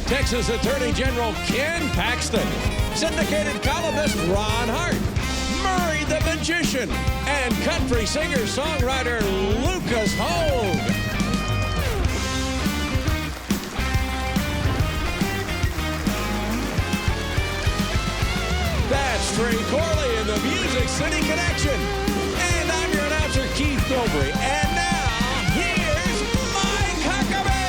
Texas Attorney General Ken Paxton, syndicated columnist Ron Hart, Murray the Magician, and country singer-songwriter Lucas Hogue. That's Trey Corley in the Music City Connection. And I'm your announcer, Keith Dobry. And now, here's Mike Huckabee.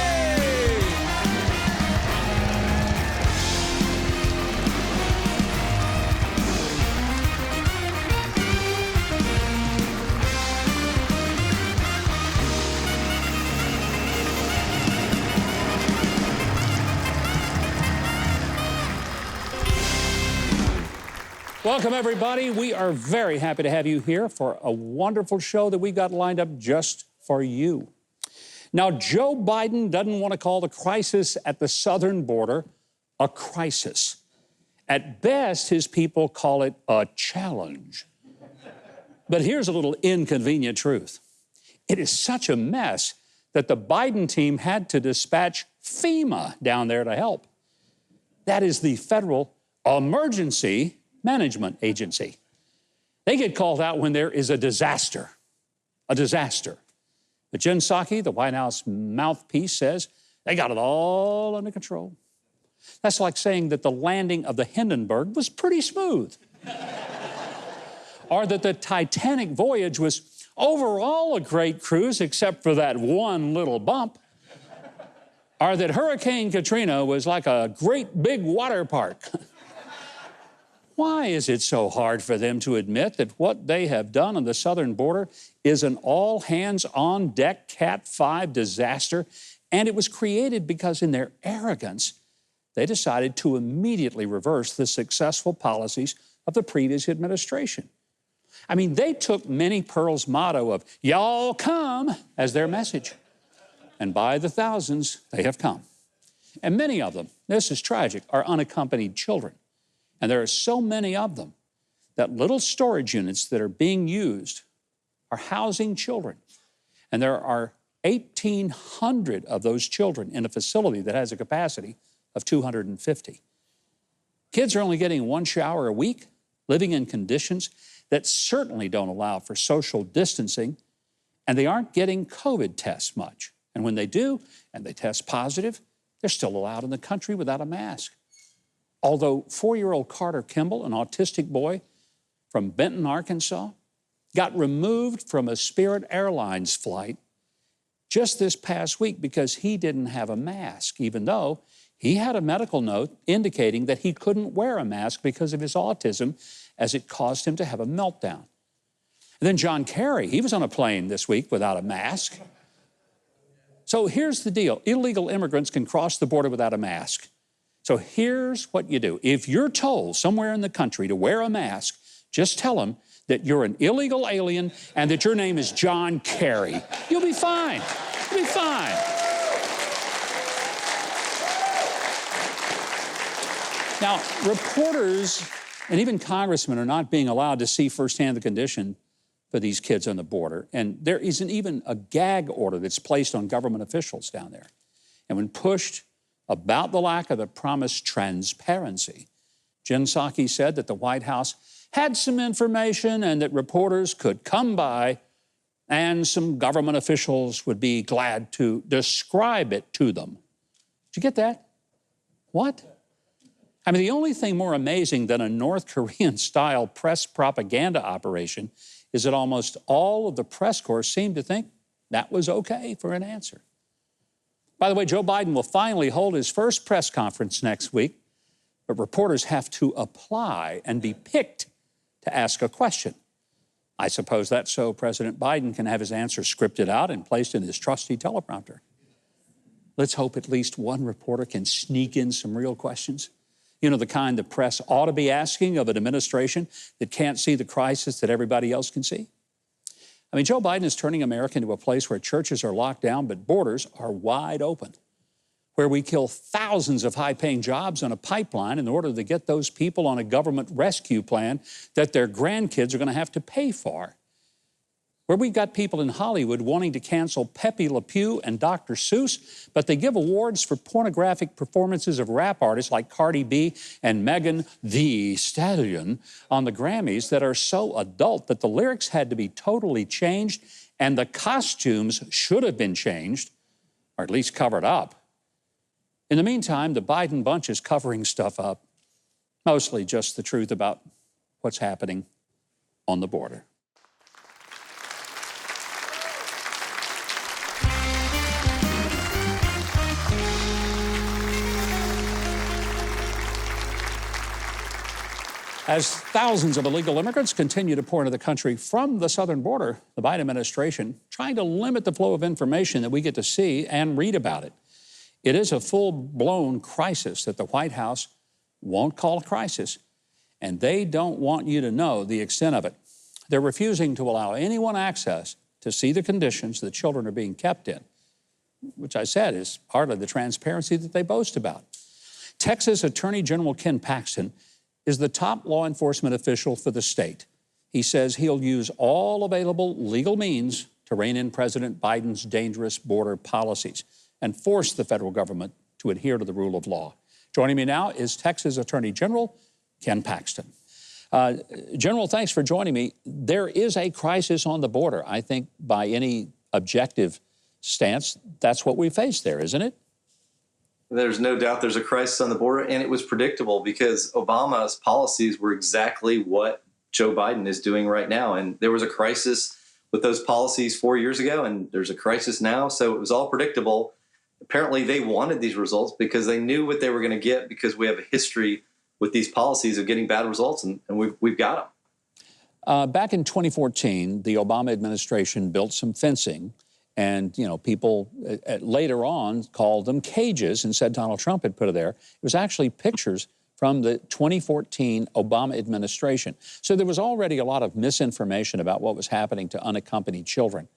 Welcome, everybody. We are very happy to have you here for a wonderful show that we've got lined up just for you. Now, Joe Biden doesn't want to call the crisis at the southern border a crisis. At best, his people call it a challenge. But here's a little inconvenient truth. It is such a mess that the Biden team had to dispatch FEMA down there to help. That is the Federal Emergency Management Agency. They get called out when there is a disaster. But Jen Psaki, the White House mouthpiece, says they got it all under control. That's like saying that the landing of the Hindenburg was pretty smooth. Or that the Titanic voyage was overall a great cruise except for that one little bump. Or that Hurricane Katrina was like a great big water park. Why is it so hard for them to admit that what they have done on the southern border is an all-hands-on-deck Cat 5 disaster, and it was created because in their arrogance, they decided to immediately reverse the successful policies of the previous administration? I mean, they took Minnie Pearl's motto of, "Y'all come," as their message. And by the thousands, they have come. And many of them, this is tragic, are unaccompanied children. And there are so many of them that little storage units that are being used are housing children. And there are 1,800 of those children in a facility that has a capacity of 250. Kids are only getting one shower a week, living in conditions that certainly don't allow for social distancing, and they aren't getting COVID tests much. And when they do, and they test positive, they're still allowed in the country without a mask. Although 4-year-old Carter Kimball, an autistic boy from Benton, Arkansas, got removed from a Spirit Airlines flight just this past week because he didn't have a mask, even though he had a medical note indicating that he couldn't wear a mask because of his autism, as it caused him to have a meltdown. And then John Kerry, he was on a plane this week without a mask. So here's the deal. Illegal immigrants can cross the border without a mask. So here's what you do. If you're told somewhere in the country to wear a mask, just tell them that you're an illegal alien and that your name is John Kerry. You'll be fine. You'll be fine. Now, reporters and even congressmen are not being allowed to see firsthand the condition for these kids on the border. And there isn't even a gag order that's placed on government officials down there. And when pushed about the lack of the promised transparency, Jen Psaki said that the White House had some information and that reporters could come by and some government officials would be glad to describe it to them. Did you get that? What? I mean, the only thing more amazing than a North Korean-style press propaganda operation is that almost all of the press corps seemed to think that was okay for an answer. By the way, Joe Biden will finally hold his first press conference next week, but reporters have to apply and be picked to ask a question. I suppose that's so President Biden can have his answer scripted out and placed in his trusty teleprompter. Let's hope at least one reporter can sneak in some real questions. You know, the kind the press ought to be asking of an administration that can't see the crisis that everybody else can see. I mean, Joe Biden is turning America into a place where churches are locked down, but borders are wide open, where we kill thousands of high-paying jobs on a pipeline in order to get those people on a government rescue plan that their grandkids are going to have to pay for. where we've got people in Hollywood wanting to cancel Pepe Le Pew and Dr. Seuss, but they give awards for pornographic performances of rap artists like Cardi B and Megan Thee Stallion on the Grammys that are so adult that the lyrics had to be totally changed and the costumes should have been changed, or at least covered up. In the meantime, the Biden bunch is covering stuff up, mostly just the truth about what's happening on the border. As thousands of illegal immigrants continue to pour into the country from the southern border, the Biden administration trying to limit the flow of information that we get to see and read about it. It is a full-blown crisis that the White House won't call a crisis, and they don't want you to know the extent of it. They're refusing to allow anyone access to see the conditions that children are being kept in, which I said is part of the transparency that they boast about. Texas Attorney General Ken Paxton is the top law enforcement official for the state. He says he'll use all available legal means to rein in President Biden's dangerous border policies and force the federal government to adhere to the rule of law. Joining me now is Texas Attorney General Ken Paxton. General, thanks for joining me. There is a crisis on the border. I think by any objective stance, that's what we face there, isn't it? There's no doubt there's a crisis on the border, and it was predictable because Obama's policies were exactly what Joe Biden is doing right now. And there was a crisis with those policies 4 years ago, and there's a crisis now. So it was all predictable. Apparently, they wanted these results because they knew what they were going to get because we have a history with these policies of getting bad results, and we've got them. Back in 2014, the Obama administration built some fencing. And, people later on called them cages and said Donald Trump had put it there. It was actually pictures from the 2014 Obama administration. So there was already a lot of misinformation about what was happening to unaccompanied children.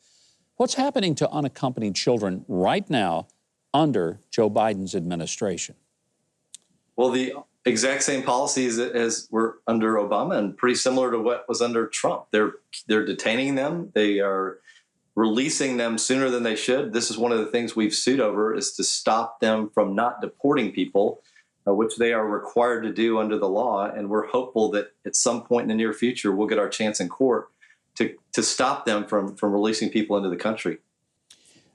What's happening to unaccompanied children right now under Joe Biden's administration? Well, the exact same policies as were under Obama and pretty similar to what was under Trump. They're detaining them. They are releasing them sooner than they should. This is one of the things we've sued over, is to stop them from not deporting people, which they are required to do under the law. And we're hopeful that at some point in the near future, we'll get our chance in court to stop them from releasing people into the country.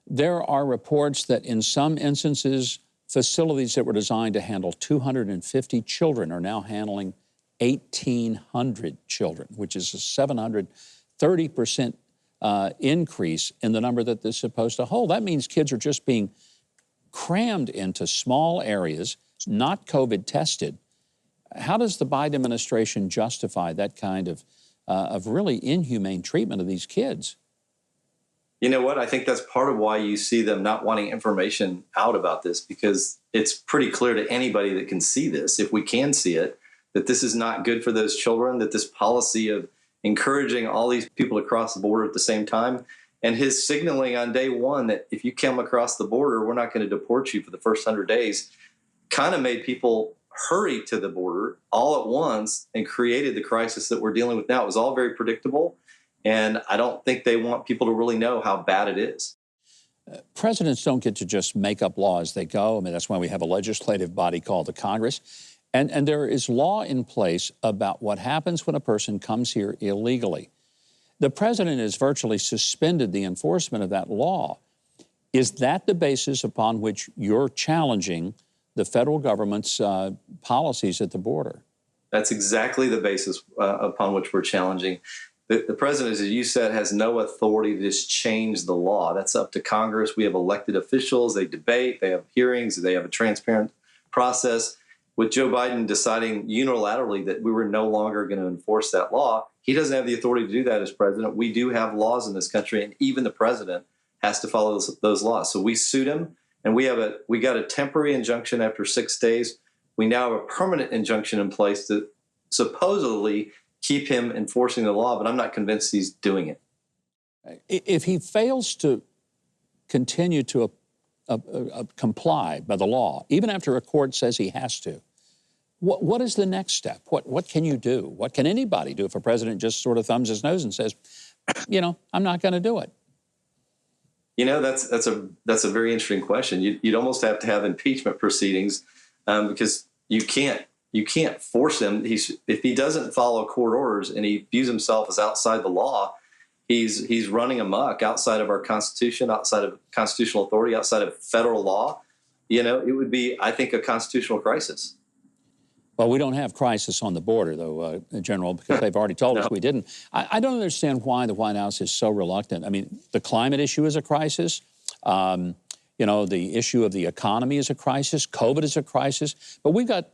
There are reports that in some instances, facilities that were designed to handle 250 children are now handling 1,800 children, which is a 730% increase in the number that they're supposed to hold. That means kids are just being crammed into small areas, not COVID tested. How does the Biden administration justify that kind of really inhumane treatment of these kids? You know what? I think that's part of why you see them not wanting information out about this, because it's pretty clear to anybody that can see this, if we can see it, that this is not good for those children, that this policy of encouraging all these people to cross the border at the same time, and his signaling on day one that if you come across the border, we're not going to deport you for the first 100 days, kind of made people hurry to the border all at once and created the crisis that we're dealing with now. It was all very predictable, and I don't think they want people to really know how bad it is. Presidents don't get to just make up law as they go. I mean, that's why we have a legislative body called the Congress. And there is law in place about what happens when a person comes here illegally. The president has virtually suspended the enforcement of that law. Is that the basis upon which you're challenging the federal government's policies at the border? That's exactly the basis upon which we're challenging. The president, as you said, has no authority to just change the law. That's up to Congress. We have elected officials. They debate. They have hearings. They have a transparent process. With Joe Biden deciding unilaterally that we were no longer going to enforce that law, he doesn't have the authority to do that as president. We do have laws in this country, and even the president has to follow those laws. So we sued him, and we got a temporary injunction after 6 days. We now have a permanent injunction in place to supposedly keep him enforcing the law, but I'm not convinced he's doing it. If he fails to continue to comply by the law, even after a court says he has to, what is the next step? What can you do? What can anybody do if a president just sort of thumbs his nose and says, you know, I'm not going to do it? You know, that's a very interesting question. You'd almost have to have impeachment proceedings because you can't force him. If he doesn't follow court orders and he views himself as outside the law, he's running amok outside of our Constitution, outside of constitutional authority, outside of federal law. You know, it would be, I think, a constitutional crisis. Well, we don't have crisis on the border, though, General, because they've already told us we didn't. I don't understand why the White House is so reluctant. I mean, the climate issue is a crisis. You know, the issue of the economy is a crisis. COVID is a crisis. But we've got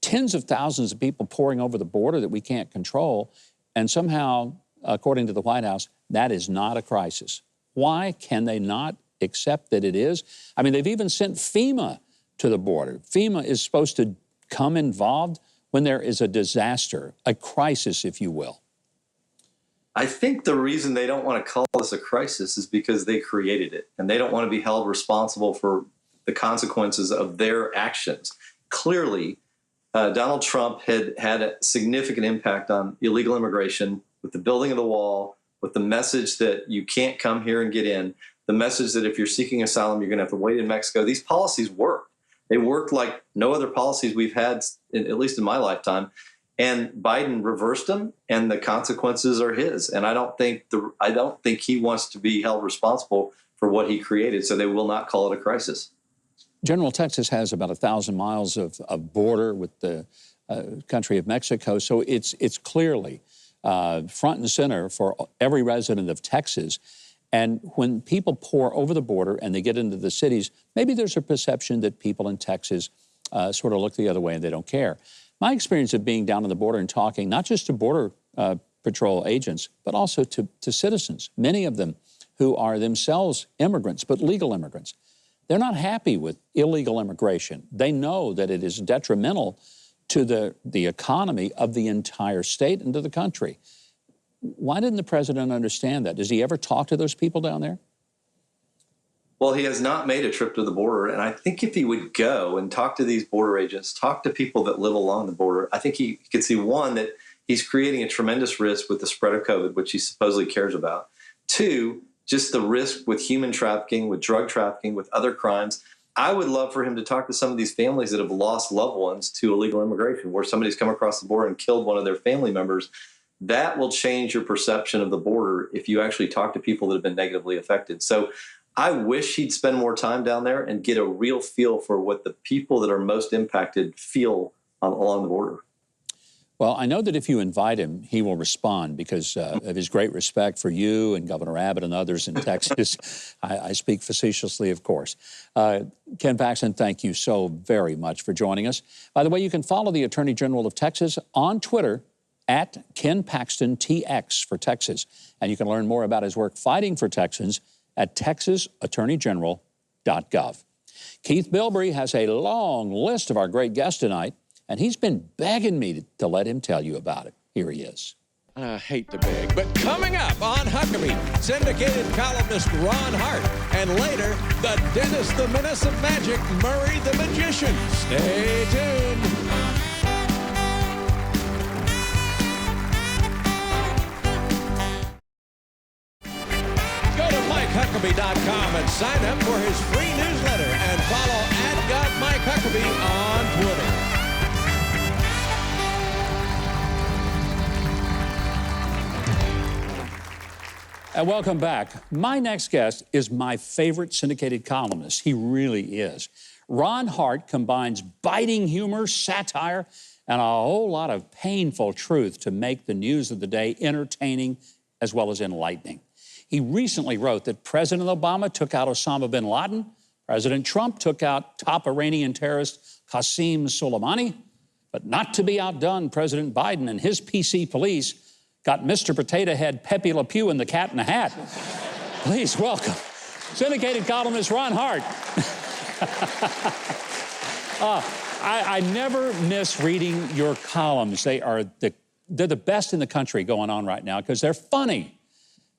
tens of thousands of people pouring over the border that we can't control. And somehow, according to the White House, that is not a crisis. Why can they not accept that it is? I mean, they've even sent FEMA to the border. FEMA is supposed to come involved when there is a disaster, a crisis, if you will. I think the reason they don't want to call this a crisis is because they created it, and they don't want to be held responsible for the consequences of their actions. Clearly, Donald Trump had a significant impact on illegal immigration with the building of the wall, with the message that you can't come here and get in, the message that if you're seeking asylum, you're going to have to wait in Mexico. These policies work. They worked like no other policies we've had, at least in my lifetime. And Biden reversed them, and the consequences are his. And I don't think he wants to be held responsible for what he created. So they will not call it a crisis. General, Texas has about 1,000 miles of border with the country of Mexico. So it's clearly front and center for every resident of Texas. And when people pour over the border and they get into the cities, maybe there's a perception that people in Texas sort of look the other way and they don't care. My experience of being down on the border and talking, not just to Border Patrol agents, but also to citizens, many of them who are themselves immigrants, but legal immigrants. They're not happy with illegal immigration. They know that it is detrimental to the economy of the entire state and to the country. Why didn't the president understand that? Does he ever talk to those people down there? Well, he has not made a trip to the border. And I think if he would go and talk to these border agents, talk to people that live along the border, I think he could see, one, that he's creating a tremendous risk with the spread of COVID, which he supposedly cares about. Two, just the risk with human trafficking, with drug trafficking, with other crimes. I would love for him to talk to some of these families that have lost loved ones to illegal immigration, where somebody's come across the border and killed one of their family members. That will change your perception of the border if you actually talk to people that have been negatively affected. So I wish he'd spend more time down there and get a real feel for what the people that are most impacted feel along the border. Well, I know that if you invite him, he will respond because of his great respect for you and Governor Abbott and others in Texas. I speak facetiously, of course. Ken Paxton, thank you so very much for joining us. By the way, you can follow the Attorney General of Texas on Twitter at Ken Paxton TX for Texas. And you can learn more about his work fighting for Texans at texasattorneygeneral.gov. Keith Bilbrey has a long list of our great guests tonight, and he's been begging me to let him tell you about it. Here he is. I hate to beg, but coming up on Huckabee, syndicated columnist Ron Hart, and later, the Dennis the Menace of Magic, Murray the Magician. Stay tuned. Huckabee.com and sign up for his free newsletter and follow @GovMikeHuckabee on Twitter. And welcome back. My next guest is my favorite syndicated columnist. He really is. Ron Hart combines biting humor, satire, and a whole lot of painful truth to make the news of the day entertaining as well as enlightening. He recently wrote that President Obama took out Osama bin Laden, President Trump took out top Iranian terrorist Qasem Soleimani, but not to be outdone, President Biden and his PC police got Mr. Potato Head Pepe Le Pew and the Cat in the Hat. Please welcome syndicated columnist Ron Hart. I never miss reading your columns. They're the best in the country going on right now because they're funny.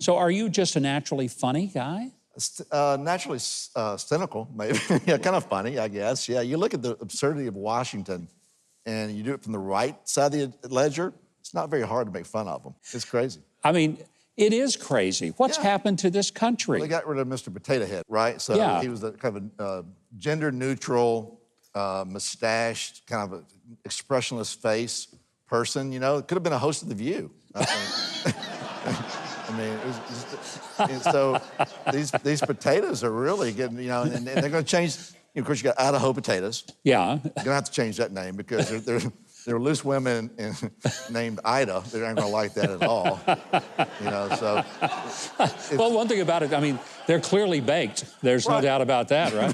So are you just a naturally funny guy? Naturally cynical, maybe. Yeah, kind of funny, I guess. Yeah, you look at the absurdity of Washington and you do it from the right side of the ledger, it's not very hard to make fun of them. It's crazy. I mean, It is crazy. What's happened to this country? Well, they got rid of Mr. Potato Head, right? So he was the kind of a gender-neutral, mustached, kind of an expressionless face person. You know, it could have been a host of The View. I think. I mean, it was and so these potatoes are really getting, you know, and they're going to change. Of course, you got Idaho potatoes. Yeah. You're going to have to change that name because there are loose women named Ida. They aren't going to like that at all. You know, so. Well, one thing about it, I mean, they're clearly baked. There's no doubt about that, right?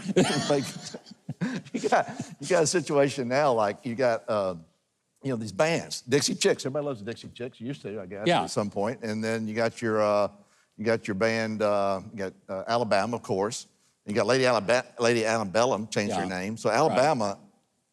Like, you got a situation now, like you got, you know, these bands, Dixie Chicks. Everybody loves the Dixie Chicks. You used to, I guess, at some point. And then you got your band, you got Alabama, of course. You got Lady Antebellum changed their name. So Alabama,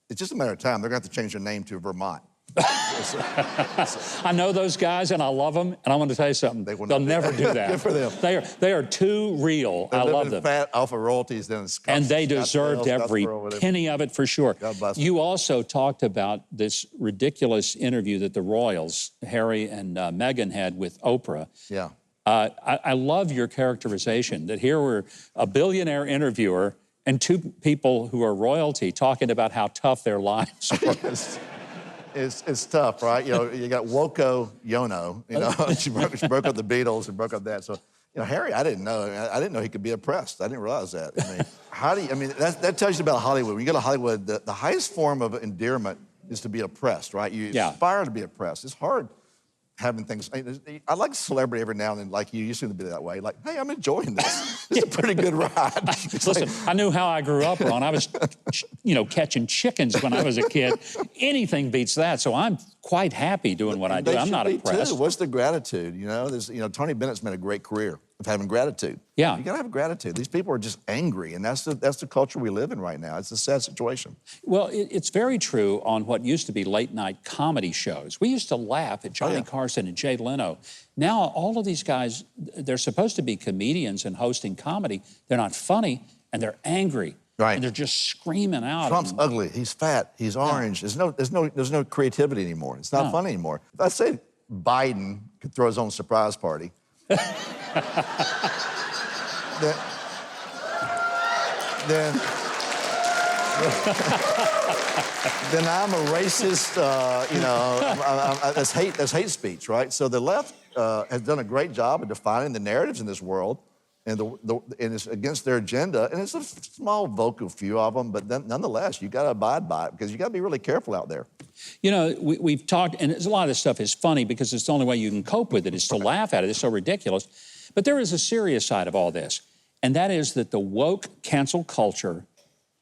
it's just a matter of time. They're going to have to change their name to Vermont. I know those guys and I love them. And I'm going to tell you something. They'll never do that. Good for them. They are too real. I love them. Fat off of royalties, then and they deserved every penny of it for sure. God bless them. You also talked about this ridiculous interview that the Royals, Harry and Meghan, had with Oprah. Yeah. I love your characterization that here we're a billionaire interviewer and two people who are royalty talking about how tough their lives were. It's tough, right? You know, you got Woko Yono, you know, she broke up the Beatles and broke up that. So, you know, Harry, I didn't know he could be oppressed. I didn't realize that. I mean, that tells you about Hollywood. When you go to Hollywood, the highest form of endearment is to be oppressed, right? You aspire to be oppressed. It's hard having things. I like celebrity every now and then, like you seem to be that way. Like, hey, I'm enjoying this. This is a pretty good ride. Listen, I knew how I grew up, Ron. I was, you know, catching chickens when I was a kid. Anything beats that. So I'm quite happy doing what I do. I'm not oppressed. Too. What's the gratitude? You know, Tony Bennett's made a great career of having gratitude. Yeah. You gotta have gratitude. These people are just angry, and that's the culture we live in right now. It's a sad situation. Well, it's very true on what used to be late night comedy shows. We used to laugh at Johnny Carson and Jay Leno. Now all of these guys, they're supposed to be comedians and hosting comedy. They're not funny, and they're angry. Right. And they're just screaming out. Trump's ugly. He's fat. He's orange. There's no creativity anymore. It's not funny anymore. If I say Biden could throw his own surprise party, then I'm a racist. You know, that's hate speech, right? So the left has done a great job of defining the narratives in this world. And it's against their agenda, and it's a small vocal few of them, but nonetheless, you got to abide by it because you got to be really careful out there. You know, we've talked, and a lot of this stuff is funny because it's the only way you can cope with it is to laugh at it. It's so ridiculous. But there is a serious side of all this, and that is that the woke cancel culture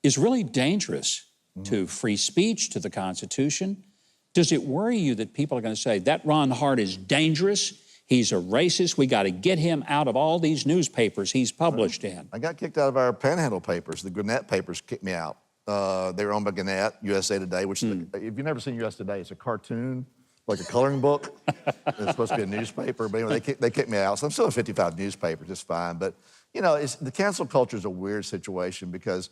is really dangerous to free speech, to the Constitution. Does it worry you that people are going to say, that Ron Hart is dangerous? He's a racist. We got to get him out of all these newspapers he's published in. I got kicked out of our Panhandle papers. The Gwinnett papers kicked me out. They were owned by Gwinnett, USA Today, which if you've never seen USA Today, it's a cartoon, like a coloring book. It's supposed to be a newspaper, but anyway, they kicked me out. So I'm still a 55 newspaper, just fine. But, you know, the cancel culture is a weird situation because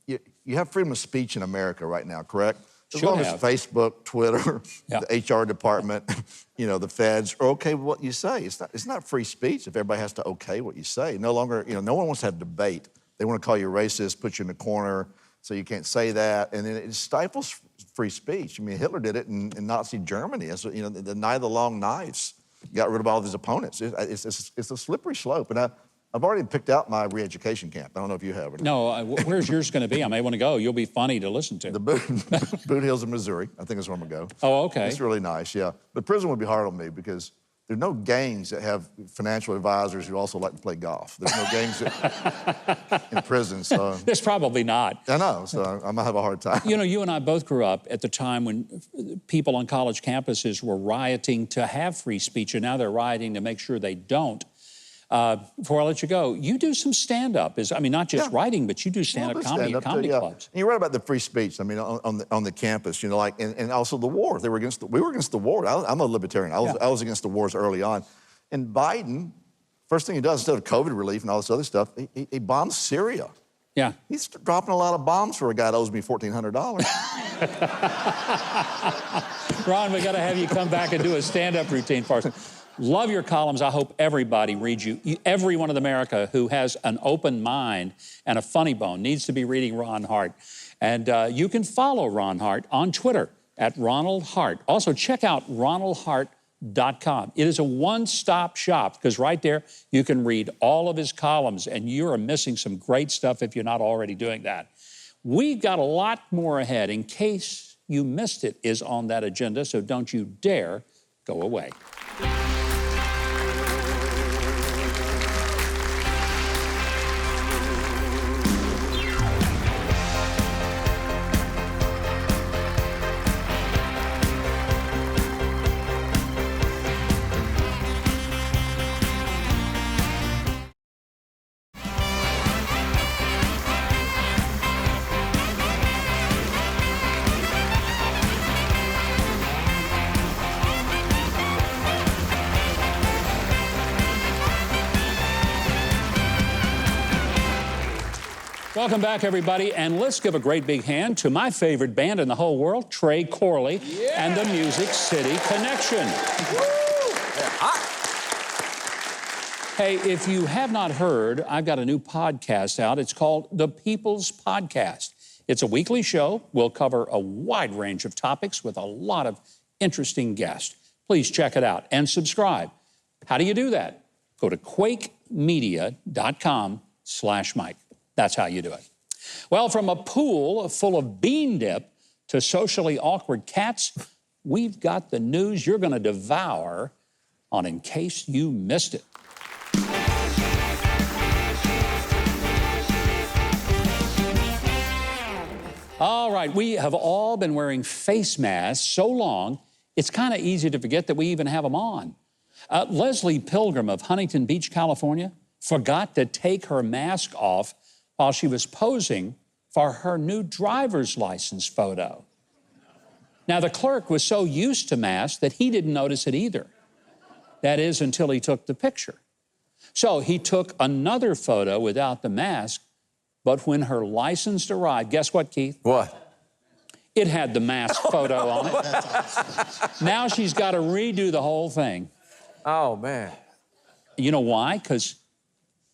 you have freedom of speech in America right now, correct? As long as Facebook, Twitter, the HR department, you know, the feds are okay with what you say. It's not free speech if everybody has to okay what you say. No longer, you know, no one wants to have debate. They want to call you racist, put you in the corner, so you can't say that, and then it stifles free speech. I mean, Hitler did it in Nazi Germany. So, you know, the Night of the Long Knives got rid of all of his opponents. It's a slippery slope, and I've already picked out my re-education camp. I don't know if you have or not. No, where's yours going to be? I may want to go. You'll be funny to listen to. The Boot Hills in Missouri, I think is where I'm going to go. Oh, okay. It's really nice, yeah. But prison would be hard on me because there are no gangs that have financial advisors who also like to play golf. There's no gangs in prison, so. There's probably not. I know, so I might have a hard time. You know, you and I both grew up at the time when people on college campuses were rioting to have free speech, and now they're rioting to make sure they don't. Before I let you go, you do some stand-up. I mean, not just writing, but you do stand-up comedy at comedy clubs. And you're right about the free speech. I mean, on the campus, you know, like, and also the war. We were against the war. I'm a libertarian. I was against the wars early on. And Biden, first thing he does, instead of COVID relief and all this other stuff, he bombs Syria. Yeah. He's dropping a lot of bombs for a guy that owes me $1,400. Ron, we got to have you come back and do a stand-up routine for us. Love your columns. I hope everybody reads you. Everyone in America who has an open mind and a funny bone needs to be reading Ron Hart. And you can follow Ron Hart on Twitter at Ronald Hart. Also, check out ronaldhart.com. It is a one-stop shop because right there you can read all of his columns, and you are missing some great stuff if you're not already doing that. We've got a lot more ahead. In case you missed it, is on that agenda, so don't you dare go away. Welcome back, everybody, and let's give a great big hand to my favorite band in the whole world, Trey Corley, and the Music City Connection. Hey, if you have not heard, I've got a new podcast out. It's called The People's Podcast. It's a weekly show. We'll cover a wide range of topics with a lot of interesting guests. Please check it out and subscribe. How do you do that? Go to quakemedia.com/Mike. That's how you do it. Well, from a pool full of bean dip to socially awkward cats, we've got the news you're going to devour on In Case You Missed It. All right, we have all been wearing face masks so long, it's kind of easy to forget that we even have them on. Leslie Pilgrim of Huntington Beach, California, forgot to take her mask off while she was posing for her new driver's license photo. Now, the clerk was so used to masks that he didn't notice it either. That is, until he took the picture. So he took another photo without the mask, but when her license arrived, guess what, Keith? What? It had the mask photo on it. That's awesome. Now she's got to redo the whole thing. Oh, man. You know why? Because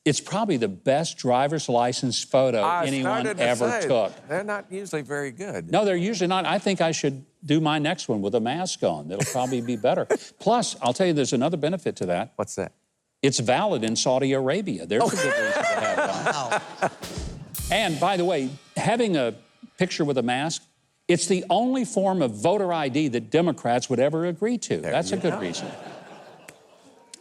it's probably the best driver's license photo anyone ever took. They're not usually very good. No, they're usually not. I think I should do my next one with a mask on. It'll probably be better. Plus, I'll tell you, there's another benefit to that. What's that? It's valid in Saudi Arabia. There's a good reason to have it on. Wow. And by the way, having a picture with a mask, it's the only form of voter ID that Democrats would ever agree to. That's a good reason.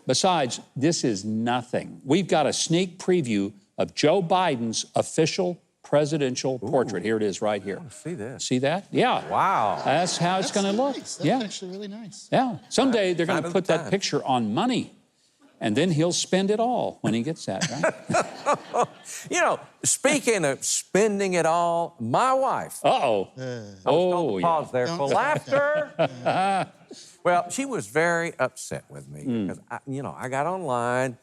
Besides, this is nothing. We've got a sneak preview of Joe Biden's official presidential portrait. Here it is right here. I want to see this. See that? Yeah. Wow. That's how it's going to look. Nice. That's actually really nice. Yeah. Someday they're going to put that picture on money, and then he'll spend it all when he gets that, right? You know, speaking of spending it all, my wife. Uh-oh. I was told to pause there for laughter. Well, she was very upset with me because, I got online,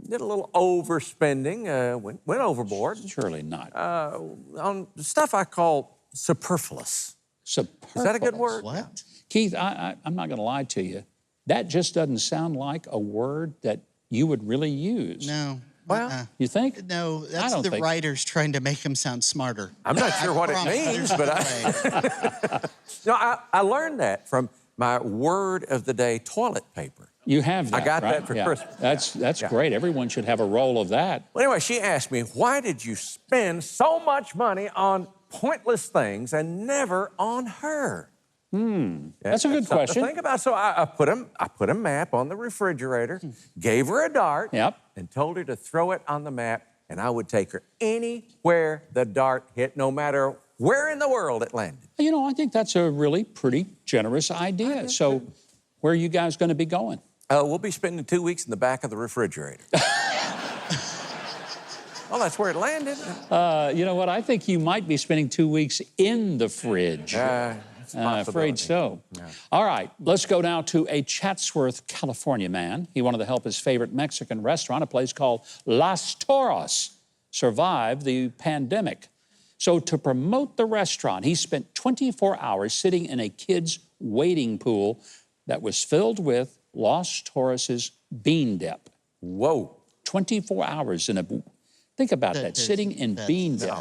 did a little overspending, went overboard. Surely not. On stuff I call superfluous. Superfluous. Is that a good word? What? Keith, I'm not going to lie to you. That just doesn't sound like a word that you would really use. No. Well, you think? No, that's the writers trying to make him sound smarter. I'm not sure what it means, but I learned that from my word of the day, toilet paper. You have that, I got right? that for Christmas. That's great. Everyone should have a roll of that. Well, anyway, she asked me, why did you spend so much money on pointless things and never on her? That's a good question. Think about. So I put a map on the refrigerator, gave her a dart, and told her to throw it on the map, and I would take her anywhere the dart hit, no matter where in the world it landed. You know, I think that's a really pretty generous idea. So where are you guys going to be going? We'll be spending 2 weeks in the back of the refrigerator. Well, that's where it landed. You know what? I think you might be spending 2 weeks in the fridge. I'm afraid so. Yeah. All right, let's go now to a Chatsworth, California man. He wanted to help his favorite Mexican restaurant, a place called Las Toras, survive the pandemic. So to promote the restaurant, he spent 24 hours sitting in a kid's wading pool that was filled with Los Torres's bean dip. Whoa. 24 hours in a... Think about that, sitting in bean dip.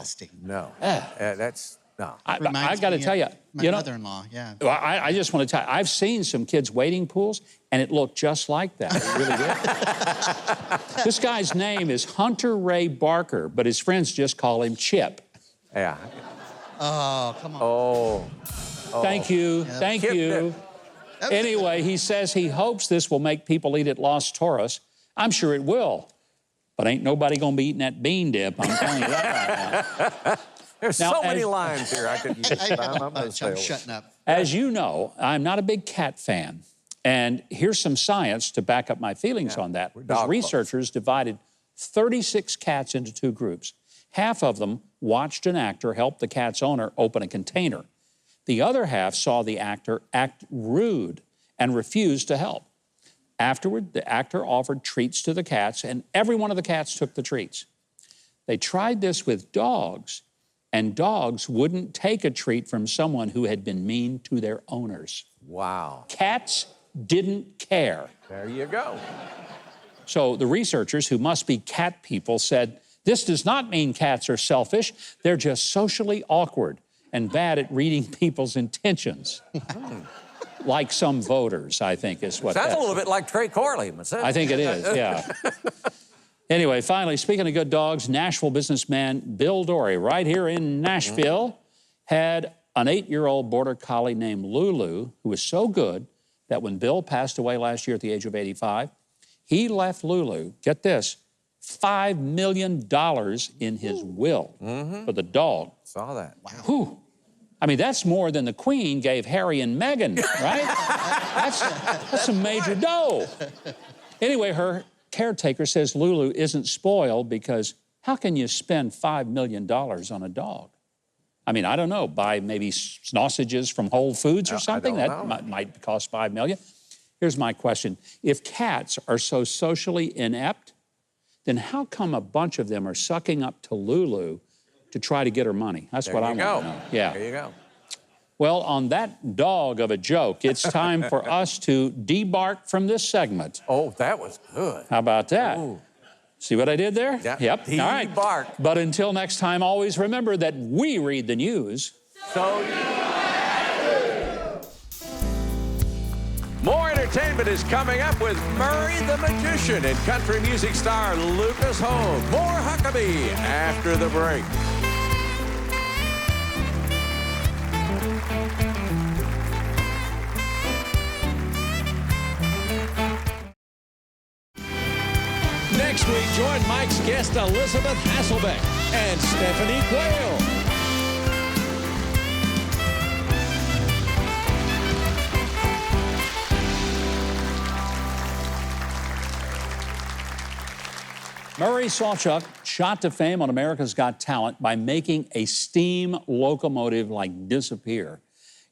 No. That's... No. I got to tell you, my mother-in-law, yeah. Well, I just want to tell you, I've seen some kids' wading pools, and it looked just like that. It really did. This guy's name is Hunter Ray Barker, but his friends just call him Chip. Yeah. Oh, come on. Oh. Thank you. Yep. Thank you. Anyway, he says he hopes this will make people eat at Los Torres. I'm sure it will. But ain't nobody going to be eating that bean dip. I'm telling you that right now. There's Now, so many lines here I could use. I'm shutting up. As you know, I'm not a big cat fan. And here's some science to back up my feelings on that. Because researchers divided 36 cats into 2 groups. Half of them watched an actor help the cat's owner open a container. The other half saw the actor act rude and refused to help. Afterward, the actor offered treats to the cats, and every one of the cats took the treats. They tried this with dogs, and dogs wouldn't take a treat from someone who had been mean to their owners. Wow. Cats didn't care. There you go. So the researchers, who must be cat people, said, this does not mean cats are selfish. They're just socially awkward and bad at reading people's intentions. Like some voters, I think, is what Sounds a little bit like Trey Corley. I think it is, yeah. Anyway, finally, speaking of good dogs, Nashville businessman Bill Dorey, right here in Nashville, had an 8-year-old border collie named Lulu, who was so good that when Bill passed away last year at the age of 85, he left Lulu, get this, $5 million in his will for the dog. Saw that. Wow. Whew. I mean, that's more than the Queen gave Harry and Meghan, right? that's some major dough. Anyway, her caretaker says Lulu isn't spoiled because how can you spend $5 million on a dog? I mean, I don't know, buy maybe sausages from Whole Foods or something? That might cost $5 million. Here's my question. If cats are so socially inept, then how come a bunch of them are sucking up to Lulu to try to get her money? That's what I want to know. Yeah. There you go. Well, on that dog of a joke, it's time for us to debark from this segment. Oh, that was good. How about that? Ooh. See what I did there? Yep. Yep. All right. Debark. But until next time, always remember that we read the news. So more entertainment is coming up with Murray the Magician and country music star Lucas Holmes. More Huckabee after the break. Next week, join Mike's guest Elizabeth Hasselbeck and Stephanie Quayle. Murray Sawchuk shot to fame on America's Got Talent by making a steam locomotive like disappear.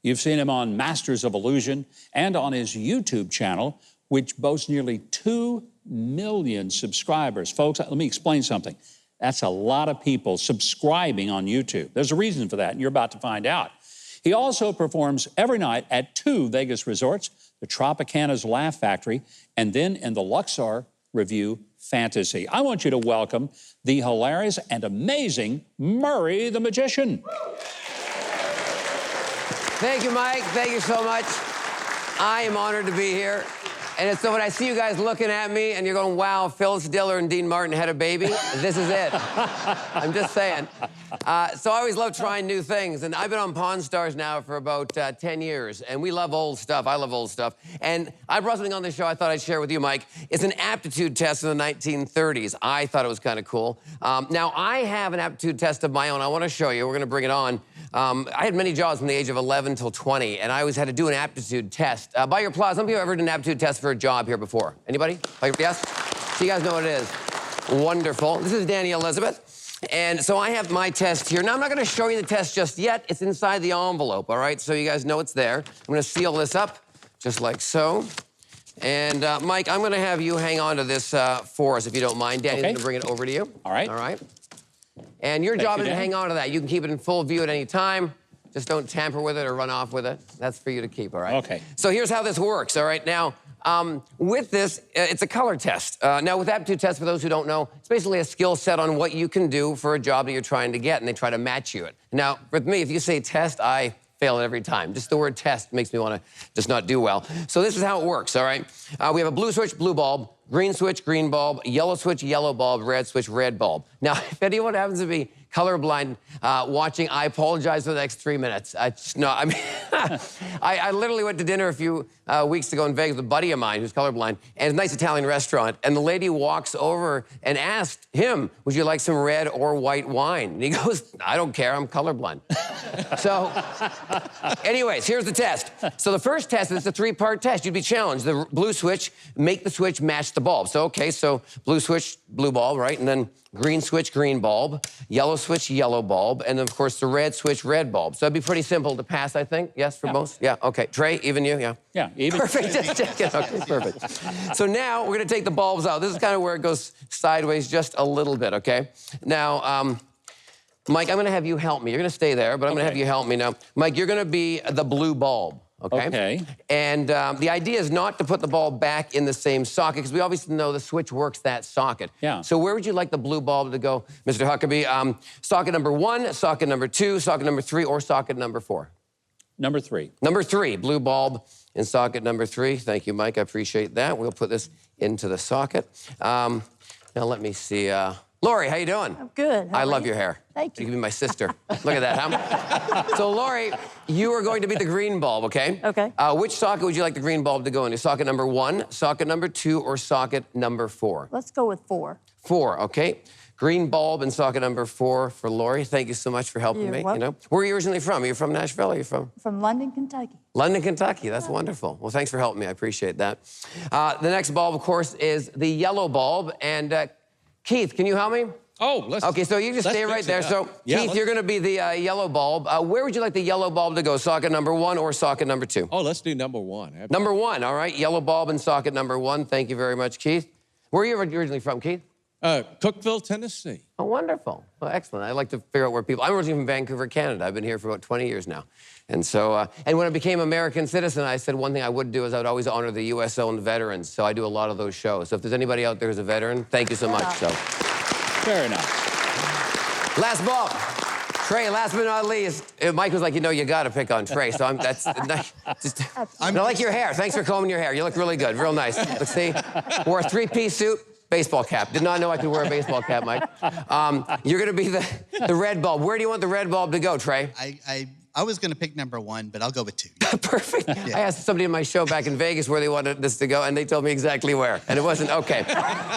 You've seen him on Masters of Illusion and on his YouTube channel, which boasts nearly 2 million subscribers. Folks, let me explain something. That's a lot of people subscribing on YouTube. There's a reason for that, and you're about to find out. He also performs every night at 2 Vegas resorts, the Tropicana's Laugh Factory, and then in the Luxor Review Fantasy. I want you to welcome the hilarious and amazing Murray the Magician. Thank you, Mike. Thank you so much. I am honored to be here. And so when I see you guys looking at me and you're going, wow, Phyllis Diller and Dean Martin had a baby, this is it. I'm just saying. So I always love trying new things. And I've been on Pawn Stars now for about 10 years. And we love old stuff. I love old stuff. And I brought something on the show I thought I'd share with you, Mike. It's an aptitude test in the 1930s. I thought it was kind of cool. Now, I have an aptitude test of my own. I want to show you. We're going to bring it on. I had many jobs from the age of 11 till 20, and I always had to do an aptitude test. By your applause, some of you have ever done an aptitude test for a job here before? Anybody? Yes? So you guys know what it is. Wonderful. This is Danny Elizabeth. And so I have my test here. Now, I'm not going to show you the test just yet. It's inside the envelope, all right? So you guys know it's there. I'm going to seal this up, just like so. And, Mike, I'm going to have you hang on to this for us, if you don't mind. Danny's going to bring it over to you. All right. All right. And your job is to hang on to that. You can keep it in full view at any time. Just don't tamper with it or run off with it. That's for you to keep, all right? Okay. So here's how this works, all right? Now, with this, it's a color test. Now, with aptitude test, for those who don't know, it's basically a skill set on what you can do for a job that you're trying to get, and they try to match you it. Now, with me, if you say test, I fail it every time. Just the word test makes me want to just not do well. So this is how it works, all right? We have a blue switch, blue bulb, green switch, green bulb, yellow switch, yellow bulb, red switch, red bulb. Now, if anyone happens to be colorblind watching, I apologize for the next 3 minutes. I literally went to dinner a few weeks ago in Vegas with a buddy of mine who's colorblind, and it's a nice Italian restaurant, and the lady walks over and asked him, would you like some red or white wine? And he goes, I don't care, I'm colorblind. So, anyways, here's the test. So the first test is a 3-part test. You'd be challenged. The blue switch, make the switch match the bulb. So, okay, so blue switch, blue bulb, right? And then green switch, green bulb, yellow switch, yellow bulb, and then, of course, the red switch, red bulb. So that'd be pretty simple to pass, I think. Yes, for most? Yeah, okay. Trey, even you? Yeah. Yeah, even. Perfect, just checking. Okay, perfect. So now we're going to take the bulbs out. This is kind of where it goes sideways just a little bit, okay? Now, Mike, I'm going to have you help me. You're going to stay there, but I'm going to have you help me now. Mike, you're going to be the blue bulb. Okay. Okay. And the idea is not to put the bulb back in the same socket, because we obviously know the switch works that socket. Yeah. So where would you like the blue bulb to go, Mr. Huckabee? Socket number 1, socket number 2, socket number 3, or socket number 4? Number 3. Number 3, blue bulb in socket number 3. Thank you, Mike. I appreciate that. We'll put this into the socket. Now let me see. Lori, how you doing? I'm good. How I are love you? your hair. Thank You you. can be my sister. Look at that, huh? So, Lori, you are going to be the green bulb, okay? Okay. Which socket would you like the green bulb to go into? Socket number 1, socket number 2, or socket number 4? Let's go with 4. 4, okay. Green bulb in socket number 4 for Lori. Thank you so much for helping You're me. welcome. You know, where are you originally from? Are you from Nashville? Or are you from From London, Kentucky. London, Kentucky? That's wonderful. Well, thanks for helping me. I appreciate that. The next bulb, of course, is the yellow bulb. And Keith, can you help me? Oh, let's. Okay, so you just let's stay right fix it there. up. So, Yeah, Keith, let's- you're going to be the yellow bulb. Where would you like the yellow bulb to go? Socket number 1 or socket number 2? Oh, let's do number 1. Number 1, all right. Yellow bulb in socket number 1. Thank you very much, Keith. Where are you originally from, Keith? Cookeville, Tennessee. Oh, wonderful. Well, excellent. I like to figure out where people... I'm originally from Vancouver, Canada. I've been here for about 20 years now. And so, and when I became American citizen, I said one thing I would do is I would always honor the U.S.-owned veterans. So I do a lot of those shows. So if there's anybody out there who's a veteran, thank you so much. So, Very nice. last bulb. Trey, last but not least, Mike was like, you know, you got to pick on Trey. So just, I like your hair. Thanks for combing your hair. You look really good, real nice. Let's see. Wore a 3-piece suit, baseball cap. Did not know I could wear a baseball cap, Mike. You're going to be the red bulb. Where do you want the red bulb to go, Trey? I was going to pick number 1, but I'll go with 2. Perfect. I asked somebody in my show back in Vegas where they wanted this to go, and they told me exactly where. And it wasn't, okay.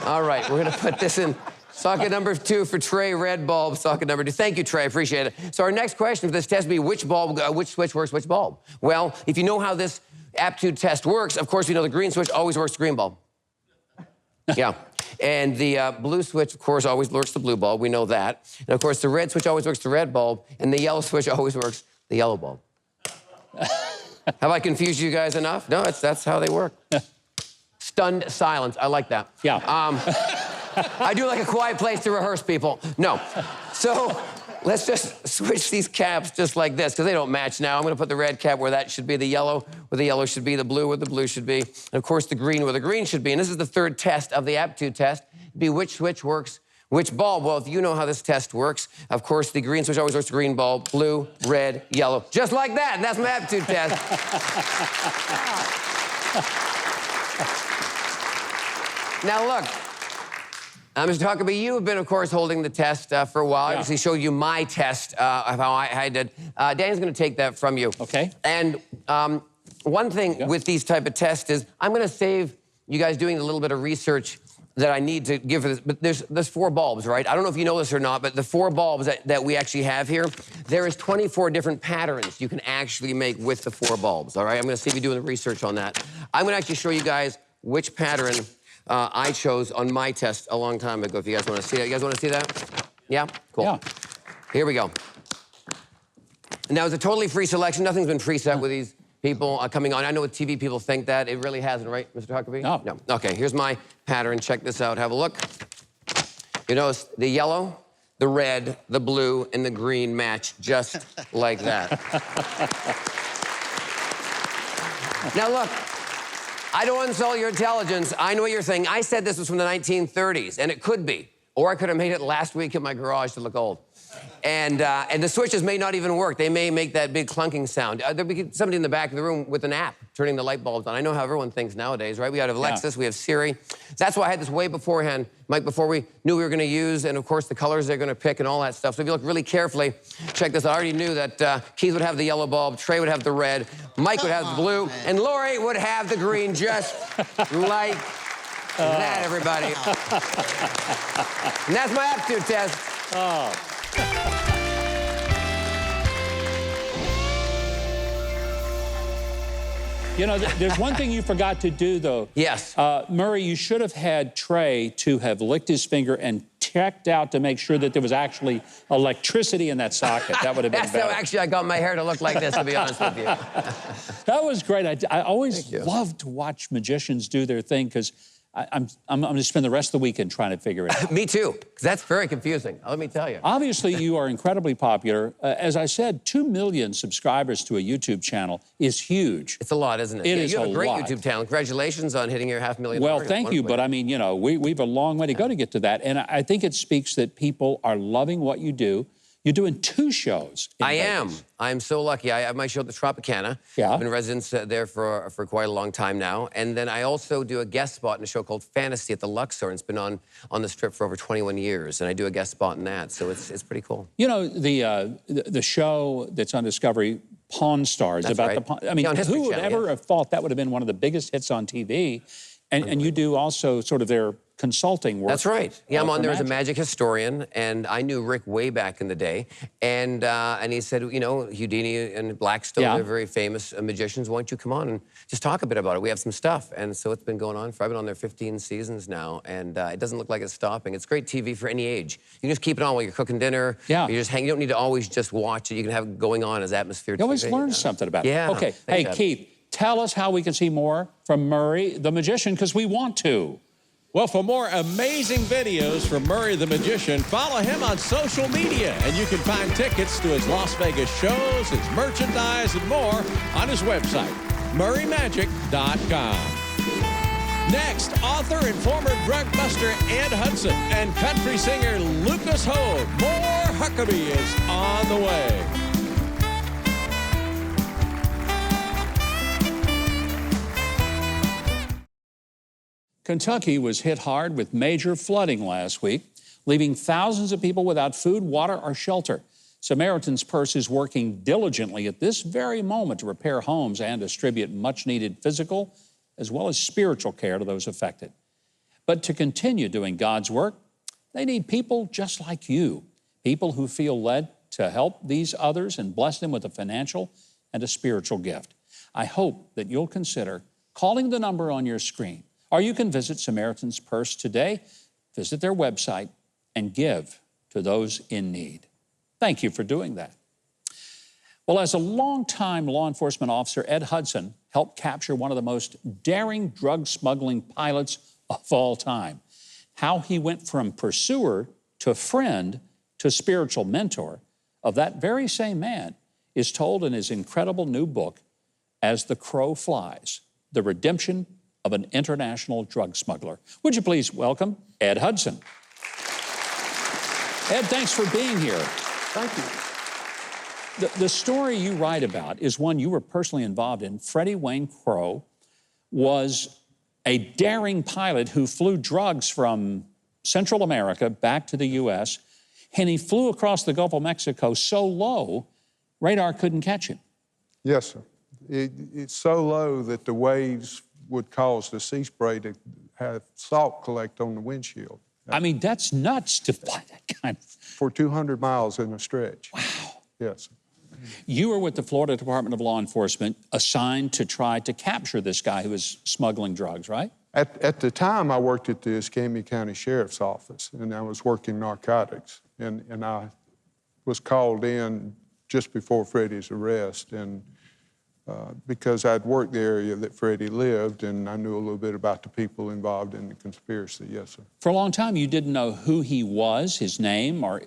All right, we're going to put this in socket number 2 for Trey, red bulb, socket number 2. Thank you, Trey, appreciate it. So our next question for this test will be which switch works which bulb? Well, if you know how this aptitude test works, of course, you know the green switch always works the green bulb. Yeah. And the blue switch, of course, always works the blue bulb. We know that. And, of course, the red switch always works the red bulb, and the yellow switch always works the yellow bulb. Have I confused you guys enough? No, that's how they work. Stunned silence. I like that. Yeah. I do like a quiet place to rehearse, people. No. So let's just switch these caps just like this, because they don't match now. I'm going to put the red cap where that should be the yellow, where the yellow should be, the blue where the blue should be, and, of course, the green where the green should be. And this is the third test of the aptitude test. It'd be which switch works which bulb. Well, if you know how this test works, of course, the green switch always works the green bulb, blue, red, yellow. Just like that. And that's my aptitude test. Now, look. Mr. Huckabee, you have been, of course, holding the test for a while. I obviously showed you my test of how I did. Danny's going to take that from you. Okay. And one thing with these type of tests is I'm going to save you guys doing a little bit of research that I need to give for this. But there's 4 bulbs, right? I don't know if you know this or not, but the 4 bulbs that we actually have here, there is 24 different patterns you can actually make with the 4 bulbs, all right? I'm going to save you doing the research on that. I'm going to actually show you guys which pattern I chose on my test a long time ago, if you guys want to see that. You guys want to see that? Yeah? Cool. Yeah. Here we go. Now, it's a totally free selection. Nothing's been preset with these people coming on. I know what TV people think that. It really hasn't, right, Mr. Huckabee? No. No. Okay, here's my pattern. Check this out. Have a look. You notice the yellow, the red, the blue, and the green match just like that. Now, look. I don't insult your intelligence. I know what you're saying. I said this was from the 1930s, and it could be. Or I could have made it last week in my garage to look old. And the switches may not even work. They may make that big clunking sound. There'll be somebody in the back of the room with an app turning the light bulbs on. I know how everyone thinks nowadays, right? We have Alexis, we have Siri. That's why I had this way beforehand, Mike, before we knew we were going to use, and of course the colors they're going to pick and all that stuff. So if you look really carefully, check this. I already knew that Keith would have the yellow bulb, Trey would have the red, Mike would have the blue, and Lori would have the green, just like that, everybody. And that's my aptitude test. Oh. You know, there's one thing you forgot to do, though. Yes. Murray, you should have had Trey to have licked his finger and checked out to make sure that there was actually electricity in that socket. That would have been That's better. how actually I got my hair to look like this, to be honest with you. That was great. I always love to watch magicians do their thing because I'm going to spend the rest of the weekend trying to figure it out. Me too, because that's very confusing. Let me tell you. Obviously, you are incredibly popular. As I said, 2 million subscribers to a YouTube channel is huge. It's a lot, isn't it? It is you have a a great lot. YouTube channel. Congratulations on hitting your $500,000. Well, thank you, but I mean, you know, we've a long way to go to get to that. And I think it speaks that people are loving what you do. You're doing 2 shows. I am. I'm so lucky. I have my show at the Tropicana. Yeah. I've been in residence there for quite a long time now. And then I also do a guest spot in a show called Fantasy at the Luxor, and it's been on the Strip for over 21 years. And I do a guest spot in that, so it's pretty cool. You know, the show that's on Discovery, Pawn Stars, That's about right. the pawn. I mean, Yeah, on History who would Channel, ever yeah. have thought that would have been one of the biggest hits on TV? And you do also sort of their consulting work. That's right. Yeah, I'm on for there as a magic. magic historian, and I knew Rick way back in the day. And he said, you know, Houdini and Blackstone, Yeah. they're very famous magicians. Why don't you come on and just talk a bit about it? We have some stuff. And so it's been going on I've been on there 15 seasons now, and it doesn't look like it's stopping. It's great TV for any age. You can just keep it on while you're cooking dinner. Yeah. You just hang. You don't need to always just watch it. You can have it going on as atmosphere. You always TV, learn you know? something about it. Yeah. Okay. Thanks, Hey, Dad. Keith, tell us how we can see more from Murray the Magician, because we want to. Well, for more amazing videos from Murray the Magician, follow him on social media. And you can find tickets to his Las Vegas shows, his merchandise, and more on his website, murraymagic.com. Next, author and former drug buster Ed Hudson and country singer Lucas Hogue. More Huckabee is on the way. Kentucky was hit hard with major flooding last week, leaving thousands of people without food, water, or shelter. Samaritan's Purse is working diligently at this very moment to repair homes and distribute much-needed physical as well as spiritual care to those affected. But to continue doing God's work, they need people just like you, people who feel led to help these others and bless them with a financial and a spiritual gift. I hope that you'll consider calling the number on your screen, or you can visit Samaritan's Purse today, visit their website, and give to those in need. Thank you for doing that. Well, as a longtime law enforcement officer, Ed Hudson helped capture one of the most daring drug smuggling pilots of all time. How he went from pursuer to friend to spiritual mentor of that very same man is told in his incredible new book, As the Crow Flies, The Redemption of an International Drug Smuggler. Would you please welcome Ed Hudson? Ed, thanks for being here. Thank you. The story you write about is one you were personally involved in. Freddie Wayne Crow was a daring pilot who flew drugs from Central America back to the U.S., and he flew across the Gulf of Mexico so low, radar couldn't catch him. Yes, sir. It's so low that the waves would cause the sea spray to have salt collect on the windshield. I mean, that's nuts to fly that kind of... For 200 miles in a stretch. Wow. Yes. You were with the Florida Department of Law Enforcement assigned to try to capture this guy who was smuggling drugs, right? At the time, I worked at the Escambia County Sheriff's Office, and I was working narcotics. And I was called in just before Freddie's arrest, and because I'd worked the area that Freddie lived, and I knew a little bit about the people involved in the conspiracy. Yes, sir. For a long time, you didn't know who he was, his name, or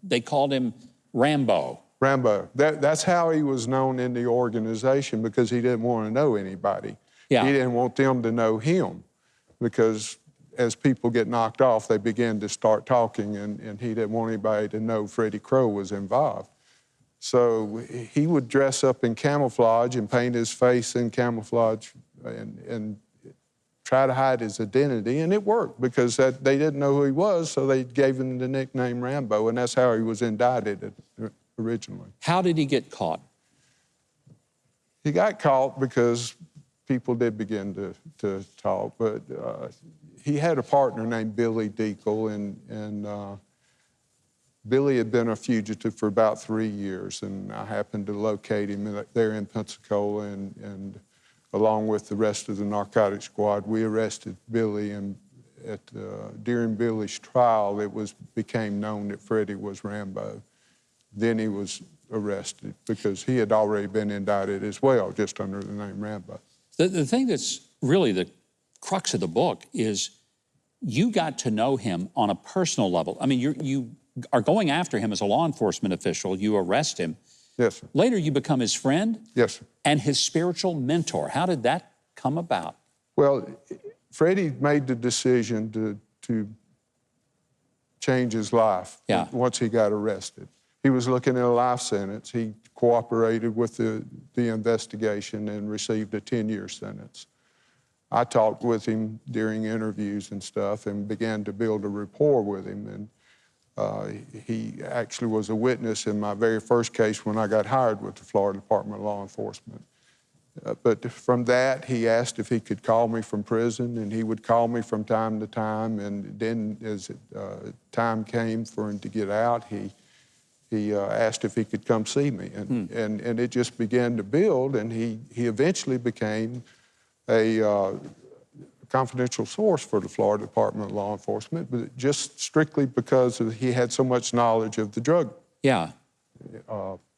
they called him Rambo. Rambo. That's how he was known in the organization, because he didn't want to know anybody. Yeah. He didn't want them to know him because as people get knocked off, they begin to start talking, and he didn't want anybody to know Freddie Crow was involved. So he would dress up in camouflage and paint his face in camouflage and try to hide his identity, and it worked because they didn't know who he was, so they gave him the nickname Rambo, and that's how he was indicted originally. How did he get caught? He got caught because people did begin to talk, but he had a partner named Billy Deacle, and Billy had been a fugitive for about 3 years, and I happened to locate him there in Pensacola, and along with the rest of the narcotic squad, we arrested Billy, and during Billy's trial, it became known that Freddie was Rambo. Then he was arrested because he had already been indicted as well, just under the name Rambo. The thing that's really the crux of the book is you got to know him on a personal level. I mean, you are going after him as a law enforcement official. You arrest him. Yes, sir. Later, you become his friend. Yes, sir. And his spiritual mentor. How did that come about? Well, Freddie made the decision to change his life once he got arrested. He was looking at a life sentence. He cooperated with the investigation and received a 10-year sentence. I talked with him during interviews and stuff and began to build a rapport with him. And he actually was a witness in my very first case when I got hired with the Florida Department of Law Enforcement. But from that, he asked if he could call me from prison, and he would call me from time to time. And then as time came for him to get out, he asked if he could come see me. And it just began to build, and he eventually became a confidential source for the Florida Department of Law Enforcement, but just strictly because he had so much knowledge of the drug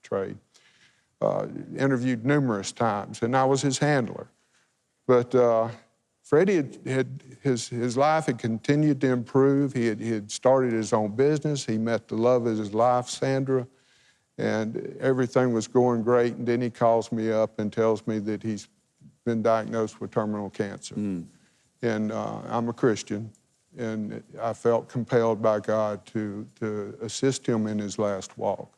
trade. Interviewed numerous times, and I was his handler. But Freddie his life had continued to improve. He had started his own business. He met the love of his life, Sandra, and everything was going great. And then he calls me up and tells me that he's been diagnosed with terminal cancer. And I'm a Christian, and I felt compelled by God to assist him in his last walk.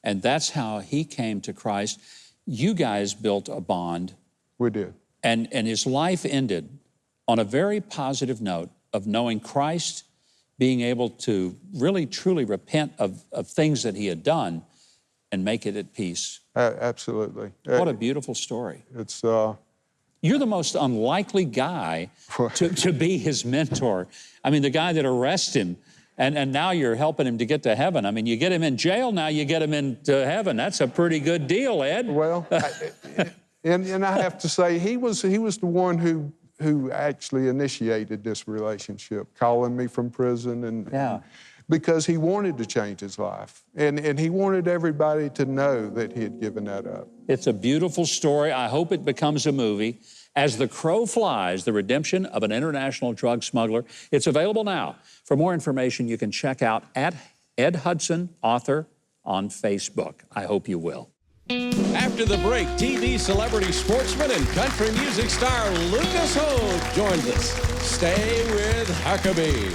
And that's how he came to Christ. You guys built a bond. We did. And his life ended on a very positive note of knowing Christ, being able to really, truly repent of things that he had done and make it at peace. Absolutely. What a beautiful story. It's... You're the most unlikely guy to be his mentor. I mean, the guy that arrests him, and now you're helping him to get to heaven. I mean, you get him in jail, now you get him into heaven. That's a pretty good deal, Ed. Well, and I have to say, he was the one who actually initiated this relationship, calling me from prison, and because he wanted to change his life. And he wanted everybody to know that he had given that up. It's a beautiful story. I hope it becomes a movie. As the Crow Flies, the redemption of an international drug smuggler. It's available now. For more information, you can check out at Ed Hudson, author, on Facebook. I hope you will. After the break, TV celebrity sportsman and country music star Lucas Hogue joins us. Stay with Huckabee.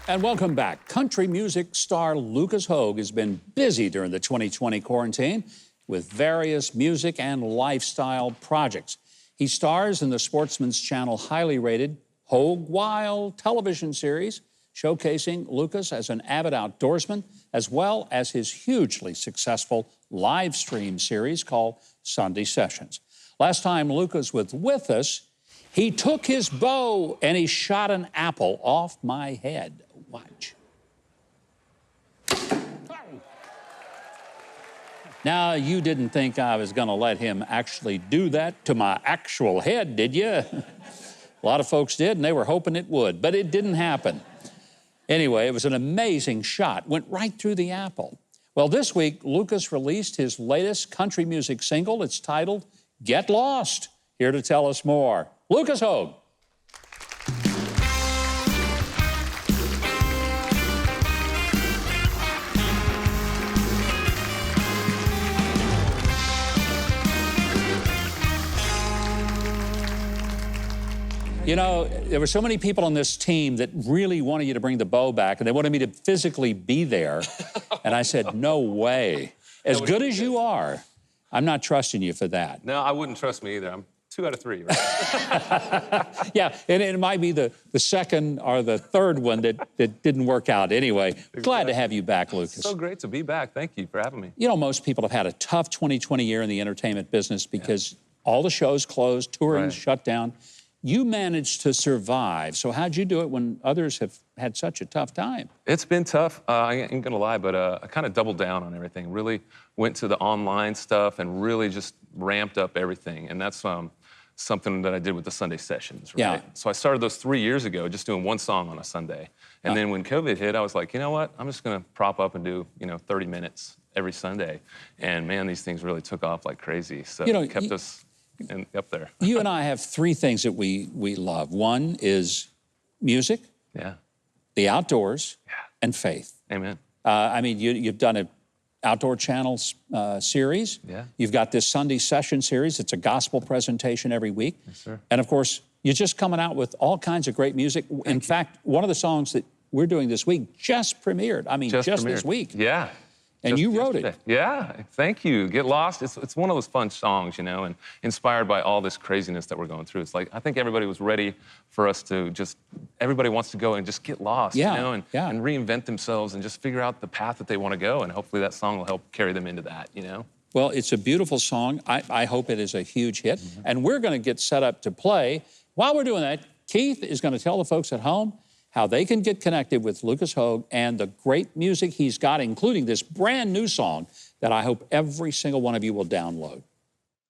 And welcome back. Country music star Lucas Hogue has been busy during the 2020 quarantine with various music and lifestyle projects. He stars in the Sportsman's Channel highly rated Hogue Wild television series, showcasing Lucas as an avid outdoorsman, as well as his hugely successful live stream series called Sunday Sessions. Last time Lucas was with us, he took his bow and he shot an apple off my head. Watch. Now, you didn't think I was going to let him actually do that to my actual head, did you? A lot of folks did, and they were hoping it would, but it didn't happen. Anyway, it was an amazing shot. Went right through the apple. Well, this week, Lucas released his latest country music single. It's titled Get Lost. Here to tell us more, Lucas Hogue. You know, there were so many people on this team that really wanted you to bring the bow back, and they wanted me to physically be there. And I said, no way. As good as you are, I'm not trusting you for that. No, I wouldn't trust me either. I'm 2 out of 3, right? Yeah, and it might be the second or the third one that didn't work out. Anyway, glad to have you back, Lucas. So great to be back. Thank you for having me. You know, most people have had a tough 2020 year in the entertainment business because all the shows closed, touring shut down. You managed to survive. So how'd you do it when others have had such a tough time? It's been tough. I ain't gonna lie, but I kind of doubled down on everything. Really went to the online stuff and really just ramped up everything. And that's something that I did with the Sunday sessions, right? Yeah. So I started those 3 years ago, just doing one song on a Sunday. And then when COVID hit, I was like, you know what? I'm just gonna prop up and do, 30 minutes every Sunday. And man, these things really took off like crazy. So it kept us up there. You and I have 3 things that we love. One is music, the outdoors, and faith. Amen. I mean, you've done an Outdoor Channels series. Yeah. You've got this Sunday session series. It's a gospel presentation every week. Yes, sir. And of course, you're just coming out with all kinds of great music. In fact, one of the songs that we're doing this week just premiered. I mean, just this week. Yeah. And you wrote it. Yeah, thank you. Get Lost. It's one of those fun songs, and inspired by all this craziness that we're going through. It's like, I think everybody was ready for us to everybody wants to go and just get lost, and reinvent themselves and just figure out the path that they want to go. And hopefully that song will help carry them into that, Well, it's a beautiful song. I hope it is a huge hit. And we're going to get set up to play. While we're doing that, Keith is going to tell the folks at home how they can get connected with Lucas Hogue and the great music he's got, including this brand new song that I hope every single one of you will download.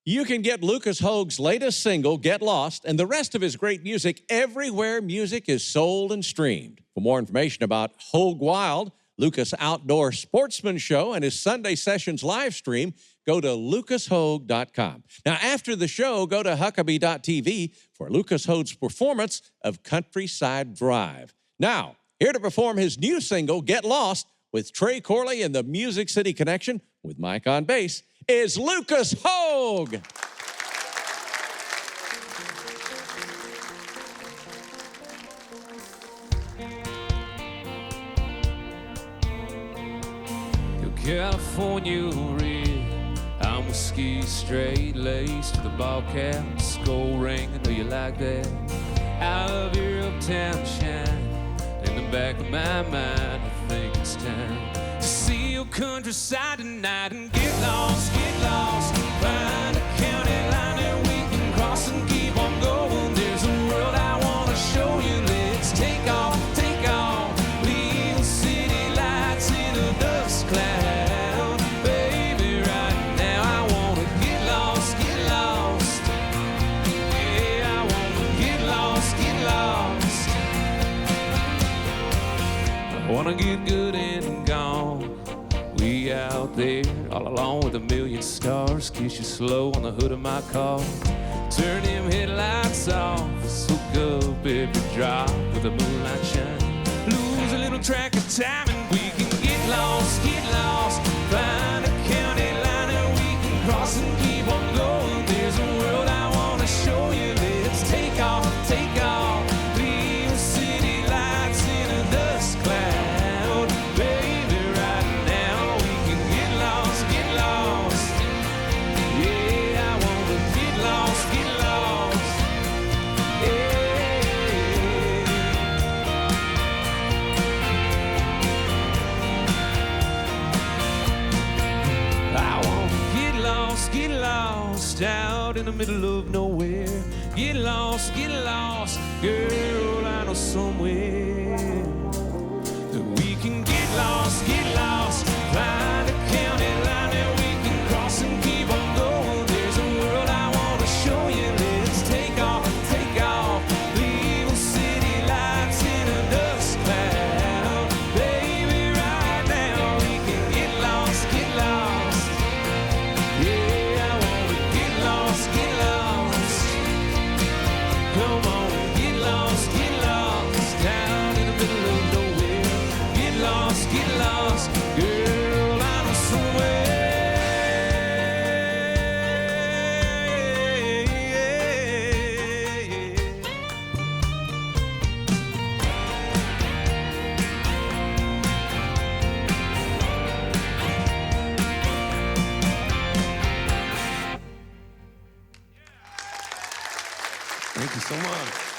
You can get Lucas Hogue's latest single, Get Lost, and the rest of his great music everywhere music is sold and streamed. For more information about Hogue Wild, Lucas Outdoor Sportsman Show, and his Sunday Sessions live stream, go to lucashogue.com. Now, after the show, go to Huckabee.tv for Lucas Hogue's performance of Countryside Drive. Now, here to perform his new single, Get Lost, with Trey Corley and the Music City Connection, with Mike on bass, is Lucas Hogue. California red, I'm whiskey straight laced to the ball cap, skull ring, I know you like that. Out of your uptown shine, in the back of my mind, I think it's time to see your countryside tonight and get lost, find a county line that we can cross and keep on going. There's a world I want to show you. Let's take off, leave the city lights in a dust cloud. Wanna get good and gone. We out there all alone with a million stars. Kiss you slow on the hood of my car. Turn them headlights off. Soak up every drop with the moonlight shine. Lose a little track of time and we can get lost. Find a county line that we can cross and keep on going. There's a world I wanna show you. Let's take off. Leave the city lights in a dust cloud. Get lost out in the middle of nowhere. Get lost, girl, I know somewhere that we can get lost. Find a county line that we can cross and keep on going. There's a world I want to show you. Let's take off. Leave the city lights in a dust cloud. Thank you so much.